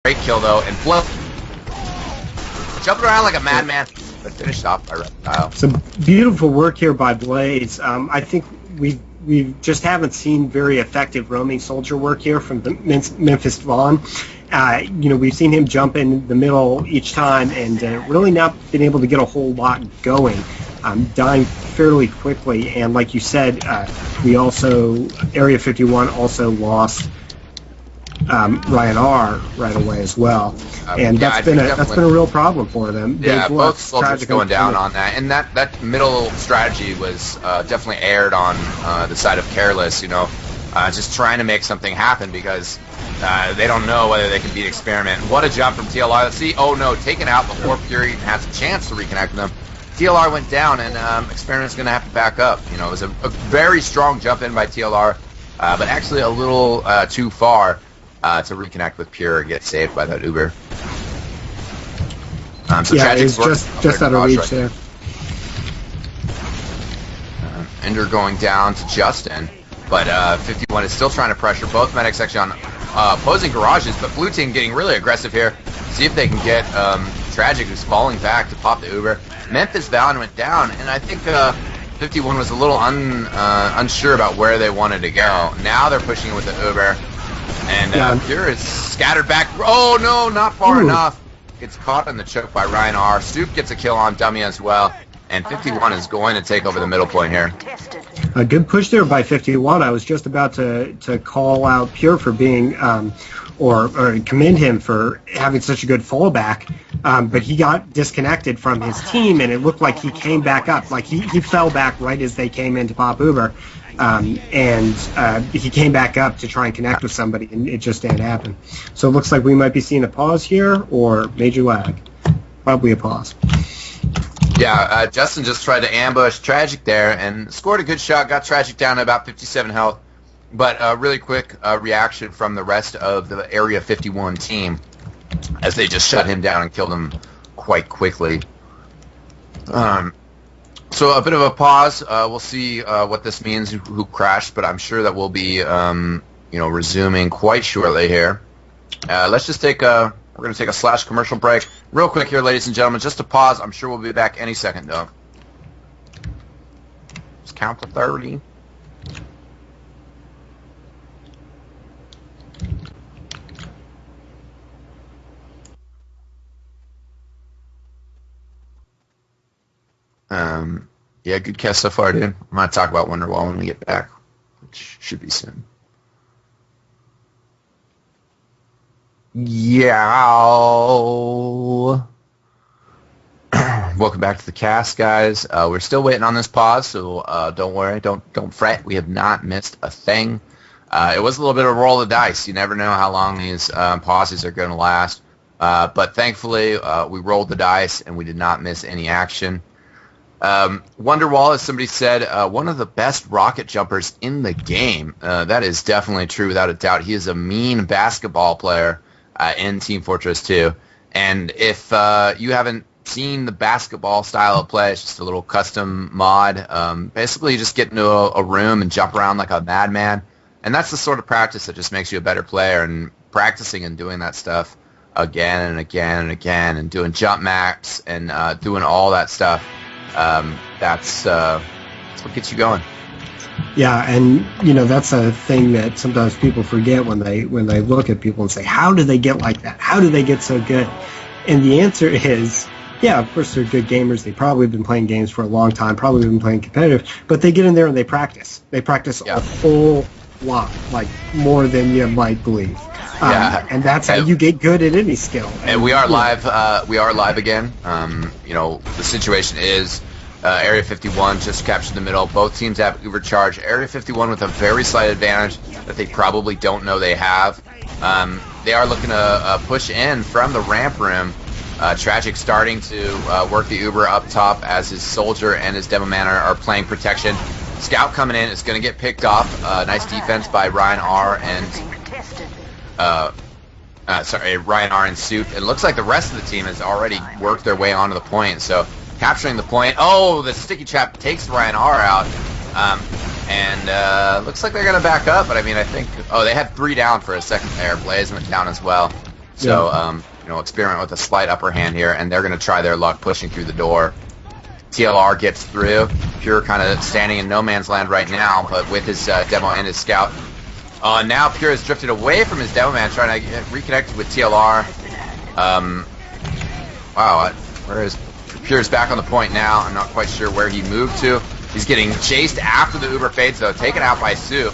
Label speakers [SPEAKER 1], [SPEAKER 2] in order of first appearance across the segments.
[SPEAKER 1] Great kill though, and Flo jumped around like a madman, but finished off by Reptile.
[SPEAKER 2] Some beautiful work here by Blaze. I think we just haven't seen very effective roaming soldier work here from the Memphis Vaughn. We've seen him jump in the middle each time and really not been able to get a whole lot going. Dying fairly quickly, and like you said, we also, Area 51 also lost Ryan R right away as well, and that's been a real problem for them.
[SPEAKER 1] Yeah, both soldiers going down on that, and that middle strategy was definitely aired on the side of Careless. Just trying to make something happen because they don't know whether they can beat Experiment. What a jump from TLR. Let's see. Oh no, taken out before Fury has a chance to reconnect with them. TLR went down, and Experiment's going to have to back up. It was a very strong jump in by TLR, but actually a little too far to reconnect with Pure and get saved by that Uber. So
[SPEAKER 2] yeah, it's just out of reach there.
[SPEAKER 1] Ender going down to Justin, but 51 is still trying to pressure both medics actually on opposing garages, but blue team getting really aggressive here. See if they can get Tragic, who's falling back, to pop the Uber. Memphis Vaughn went down, and I think 51 was a little unsure about where they wanted to go. Now they're pushing it with the Uber, and Pure is scattered back. Oh no, not far enough. Gets caught in the choke by Ryan R. Soup gets a kill on Dummy as well, and 51 is going to take over the middle point here.
[SPEAKER 2] A good push there by 51. I was just about to call out Pure for being, or commend him for having such a good fallback, but he got disconnected from his team, and it looked like he came back up. Like he fell back right as they came in to pop Uber, and he came back up to try and connect with somebody, and it just didn't happen. So it looks like we might be seeing a pause here or major lag. Probably a pause.
[SPEAKER 1] Yeah, Justin just tried to ambush Tragic there and scored a good shot, got Tragic down to about 57 health. But really quick reaction from the rest of the Area 51 team as they just shut him down and killed him quite quickly. So a bit of a pause. We'll see what this means, who crashed, but I'm sure that we'll be resuming quite shortly here. Let's just take a... We're going to take a / commercial break. Real quick here, ladies and gentlemen, just to pause. I'm sure we'll be back any second, though. Just count to 30. Yeah, good cast so far, dude. I'm going to talk about Wonderwall when we get back, which should be soon. Yeah. Welcome back to the cast, guys. We're still waiting on this pause, so don't worry, don't fret. We have not missed a thing. It was a little bit of a roll of dice. You never know how long these pauses are going to last. But thankfully, we rolled the dice and we did not miss any action. Wonderwall, as somebody said, one of the best rocket jumpers in the game. That is definitely true without a doubt. He is a mean basketball player in Team Fortress 2. And if you haven't seen the basketball style of play, it's just a little custom mod. Basically, you just get into a room and jump around like a madman. And that's the sort of practice that just makes you a better player. And practicing and doing that stuff again and again and again, and doing jump maps and doing all that stuff, that's what gets you going.
[SPEAKER 2] Yeah, and that's a thing that sometimes people forget when they look at people and say, how do they get like that? How do they get so good? And the answer is, yeah, of course they're good gamers. They probably have been playing games for a long time, probably been playing competitive, but they get in there and they practice. They practice a whole lot, like more than you might believe. And that's how you get good at any skill.
[SPEAKER 1] And we are live. We are live again. The situation is Area 51 just captured the middle. Both teams have overcharge. Area 51 with a very slight advantage that they probably don't know they have. They are looking to push in from the ramp room. Tragic starting to work the Uber up top as his soldier and his demo man are playing protection. Scout coming in is going to get picked off. Nice defense by Ryan R. and Ryan R. and Suit. It looks like the rest of the team has already worked their way onto the point. So capturing the point. Oh, the sticky trap takes Ryan R. out. Looks like they're going to back up. But I mean, I think... Oh, they had 3 down for a second there. Blaze went down as well. So, you know, Experiment with a slight upper hand here, and they're going to try their luck pushing through the door. TLR gets through. Pure kind of standing in no man's land right now, but with his demo and his scout. Now Pure has drifted away from his demo man, trying to get reconnected with TLR. Wow, where is Pure's back on the point now? I'm not quite sure where he moved to. He's getting chased after the Uber fades, though, taken out by Soup.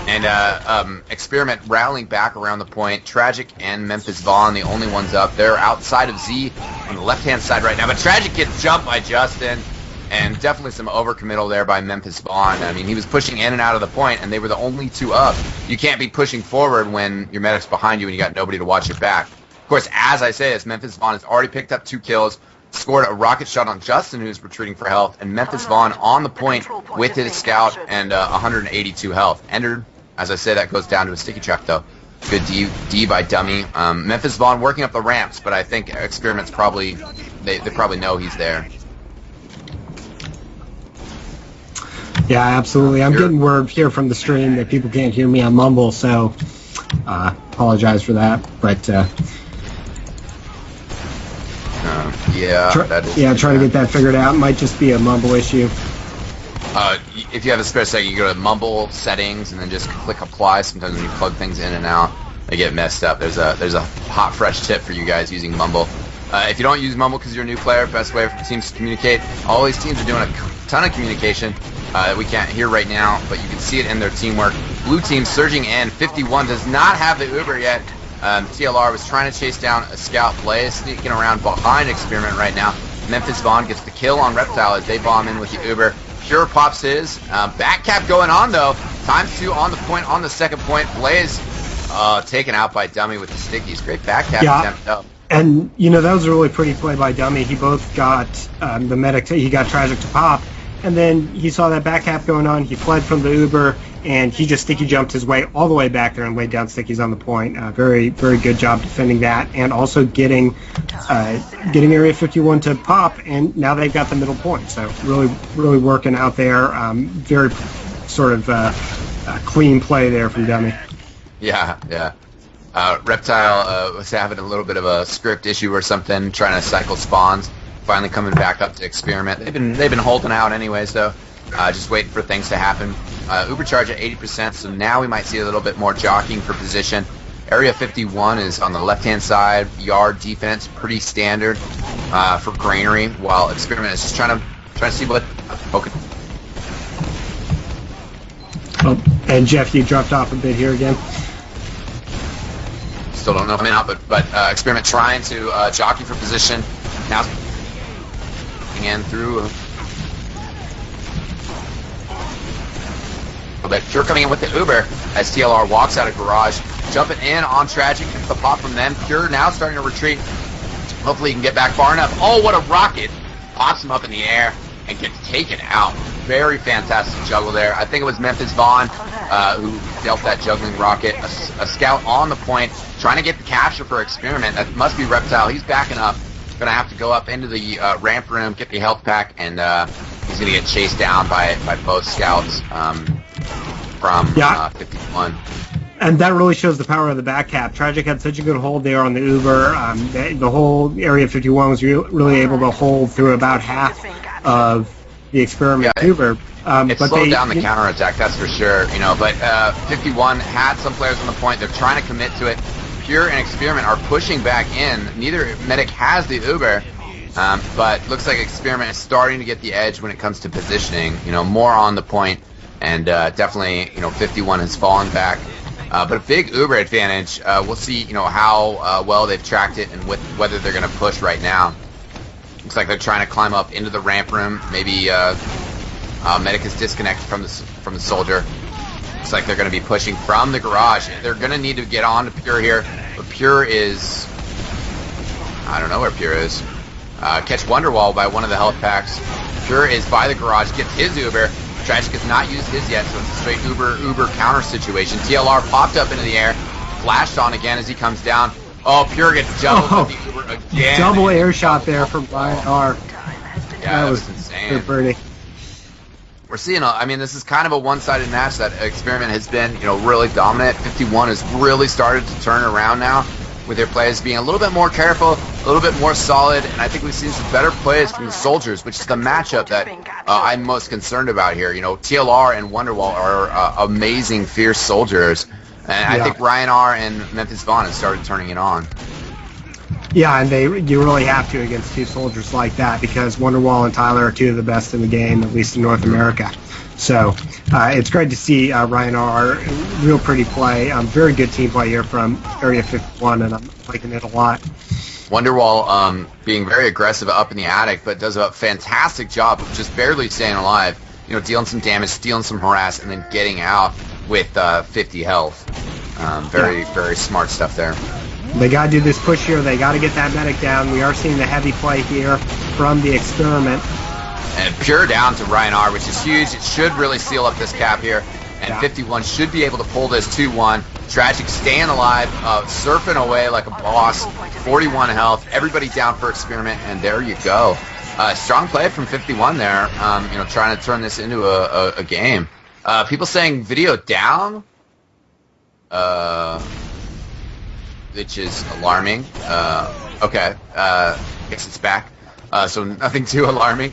[SPEAKER 1] And Experiment rallying back around the point. Tragic and Memphis Vaughn, the only ones up. They're outside of Z on the left-hand side right now. But Tragic gets jumped by Justin. And definitely some overcommittal there by Memphis Vaughn. I mean, he was pushing in and out of the point, and they were the only two up. You can't be pushing forward when your medic's behind you and you got nobody to watch your back. Of course, as I say this, Memphis Vaughn has already picked up 2 kills. Scored a rocket shot on Justin, who's retreating for health, and Memphis Vaughn on the point with his scout and 182 health. Entered, as I say, that goes down to a sticky track, though. Good D by Dummy. Memphis Vaughn working up the ramps, but I think Experiment's probably, they probably know he's there.
[SPEAKER 2] Yeah, absolutely. I'm getting word here from the stream that people can't hear me on Mumble, so apologize for that. But try to get that figured out. Might just be a Mumble issue.
[SPEAKER 1] If you have a spare second, you go to Mumble settings and then just click apply. Sometimes when you plug things in and out, they get messed up. There's a hot, fresh tip for you guys using Mumble. If you don't use Mumble because you're a new player, best way for teams to communicate. All these teams are doing a ton of communication that we can't hear right now, but you can see it in their teamwork. Blue team surging in. 51 does not have the Uber yet. TLR was trying to chase down a scout. Blaze sneaking around behind Experiment right now. Memphis Vaughn gets the kill on Reptile as they bomb in with the Uber. Pure pops his. Back cap going on, though. ×2 on the point, on the second point. Blaze taken out by Dummy with the stickies. Great back cap attempt, though.
[SPEAKER 2] And, you know, that was a really pretty play by Dummy. He both got the medic, he got Tragic to pop, and then he saw that back cap going on. He fled from the Uber, and he just sticky jumped his way all the way back there and laid down stickies on the point. Very, very good job defending that, and also getting Area 51 to pop, and now they've got the middle point. So really, really working out there. Very sort of clean play there from Dummy.
[SPEAKER 1] Yeah. Reptile was having a little bit of a script issue or something, trying to cycle spawns. Finally coming back up to Experiment. They've been holding out anyways, though. Just waiting for things to happen. Uber charge at 80%, so now we might see a little bit more jockeying for position. Area 51 is on the left-hand side. Yard defense, pretty standard for Granary, while Experiment is just trying to see what. Okay.
[SPEAKER 2] Oh, and Jeff, you dropped off a bit here again.
[SPEAKER 1] Still don't know him out, but Experiment trying to jockey for position. Now in through. But Pure coming in with the Uber as TLR walks out of garage, jumping in on Tragic, and the pop from them. Pure now starting to retreat. Hopefully he can get back far enough. Oh, what a rocket! Pops him up in the air and gets taken out. Very fantastic juggle there. I think it was Memphis Vaughn who dealt that juggling rocket. A scout on the point, trying to get the capture for Experiment. That must be Reptile. He's backing up. Gonna have to go up into the ramp room, get the health pack, and he's gonna get chased down by both scouts from 51.
[SPEAKER 2] And that really shows the power of the back cap. Tragic had such a good hold there on the Uber. The whole Area 51 was really able to hold through about half of the Experiment Uber.
[SPEAKER 1] It slowed down the counterattack, that's for sure. You know, but 51 had some players on the point. They're trying to commit to it. Pure and Experiment are pushing back in. Neither medic has the Uber, but looks like Experiment is starting to get the edge when it comes to positioning. You know, more on the point, and definitely, you know, 51 has fallen back. But a big Uber advantage. We'll see, you know, how well they've tracked it and whether they're going to push right now. Looks like they're trying to climb up into the ramp room. Maybe medic is disconnected from the soldier. Looks like they're going to be pushing from the garage. They're going to need to get on to Pure here, but Pure is... I don't know where Pure is. Catch Wonderwall by one of the health packs. Pure is by the garage, gets his Uber. Tragic has not used his yet, so it's a straight Uber counter situation. TLR popped up into the air, flashed on again as he comes down. Oh, Pure gets juggled with the Uber again.
[SPEAKER 2] Double air shot there from Brian R.
[SPEAKER 1] Yeah, that was insane.
[SPEAKER 2] Pretty.
[SPEAKER 1] We're seeing, I mean, this is kind of a one-sided match. That Experiment has been, you know, really dominant. 51 has really started to turn around now with their plays being a little bit more careful, a little bit more solid, and I think we've seen some better plays from the Soldiers, which is the matchup that I'm most concerned about here. You know, TLR and Wonderwall are amazing, fierce soldiers, and I think Ryan R and Memphis Vaughn have started turning it on.
[SPEAKER 2] Yeah, and you really have to against two soldiers like that, because Wonderwall and Tyler are two of the best in the game, at least in North America. So it's great to see Ryan R. Real pretty play. Very good team play here from Area 51, and I'm liking it a lot.
[SPEAKER 1] Wonderwall being very aggressive up in the attic, but does a fantastic job of just barely staying alive. You know, dealing some damage, stealing some harass, and then getting out with 50 health. Very smart stuff there.
[SPEAKER 2] They got to do this push here. They got to get that medic down. We are seeing the heavy play here from the experiment.
[SPEAKER 1] And pure down to Ryan R, which is huge. It should really seal up this cap here. And 51 should be able to pull this 2-1. Tragic staying alive, surfing away like a boss. 41 health. Everybody down for experiment, and there you go. Strong play from 51 there. You know, trying to turn this into a game. People saying video down, which is alarming. Okay, guess it's back. So nothing too alarming.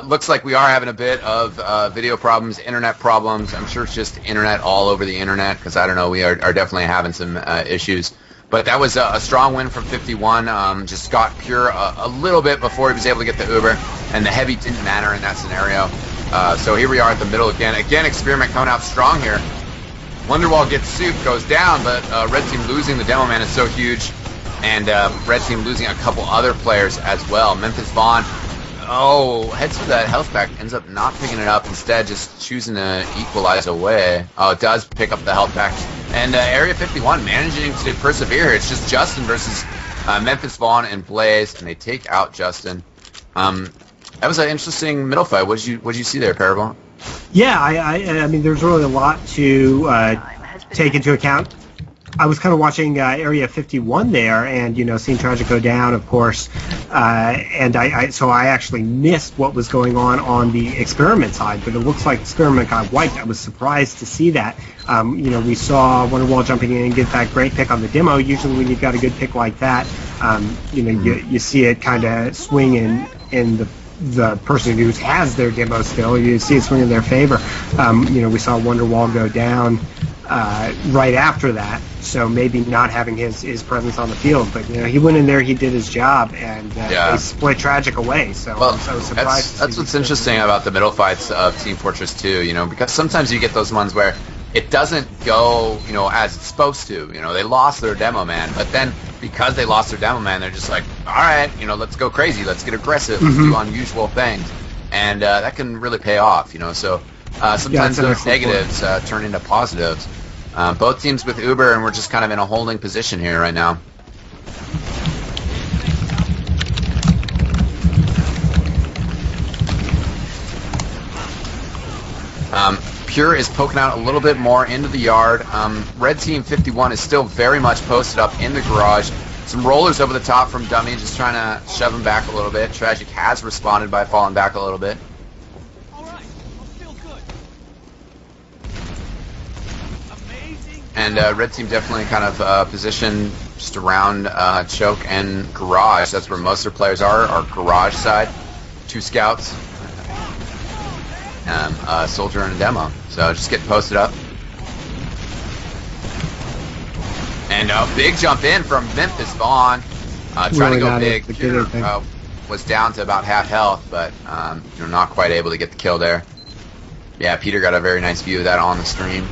[SPEAKER 1] Looks like we are having a bit of video problems, internet problems. I'm sure it's just internet all over the internet, because I don't know, we are definitely having some issues. But that was a strong win from 51. Just got Pure a little bit before he was able to get the Uber, and the heavy didn't matter in that scenario. So here we are at the middle again. Again, Experiment coming out strong here. Wonderwall gets soup, goes down, but Red Team losing the Demo Man is so huge. And Red Team losing a couple other players as well. Memphis Vaughn, heads for that health pack, ends up not picking it up, instead just choosing to equalize away. Oh, it does pick up the health pack. And Area 51 managing to persevere. It's just Justin versus Memphis Vaughn and Blaze, and they take out Justin. That was an interesting middle fight. What did you see there, Parabon?
[SPEAKER 2] Yeah, I mean, there's really a lot to take into account. I was kind of watching Area 51 there, and seeing Tragic go down, of course, and so I actually missed what was going on the Experiment side, but it looks like Experiment got wiped. I was surprised to see that. We saw Wonderwall jumping in and get that great pick on the demo. Usually, when you've got a good pick like that, you see it kind of swing in the person who has their demo still. You see it swing in their favor. We saw Wonderwall go down right after that, so maybe not having his presence on the field, but he went in there, he did his job, and they split Tragic away. So I was surprised.
[SPEAKER 1] That's what's interesting about the middle fights of Team Fortress 2. Because sometimes you get those ones where it doesn't go as it's supposed to. They lost their demo man, but then because they lost their demo man, they're just like, all right, let's go crazy, let's get aggressive, let's do unusual things, and that can really pay off. So sometimes those negatives turn into positives. Both teams with Uber, and we're just kind of in a holding position here right now. Pure is poking out a little bit more into the yard. Red Team 51 is still very much posted up in the garage. Some rollers over the top from Dummy, just trying to shove him back a little bit. Tragic has responded by falling back a little bit. And Red Team definitely kind of positioned just around Choke and Garage. That's where most of their players are, our Garage side. 2 scouts, a Soldier and a Demo. So just getting posted up. And a big jump in from Memphis Vaughn. Trying to go big. Peter was down to about half health, but not quite able to get the kill there. Yeah, Peter got a very nice view of that on the stream.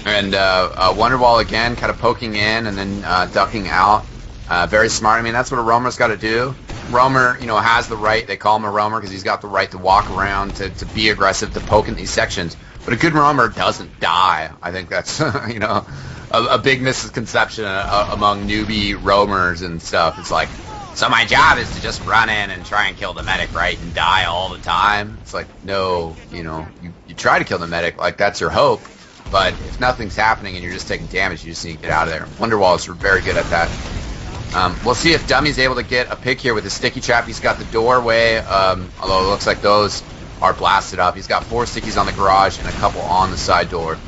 [SPEAKER 1] And Wonderwall again, kind of poking in and then ducking out. Very smart. I mean, that's what a roamer's got to do. Roamer, has the right. They call him a roamer because he's got the right to walk around, to be aggressive, to poke in these sections. But a good roamer doesn't die. I think that's a big misconception among newbie roamers and stuff. It's like, so my job is to just run in and try and kill the medic, right, and die all the time. It's like, no, you try to kill the medic, like that's your hope. But if nothing's happening and you're just taking damage, you just need to get out of there. Wonderwall is very good at that. We'll see if Dummy's able to get a pick here with his sticky trap. He's got the doorway, although it looks like those are blasted up. He's got 4 stickies on the garage and a couple on the side door.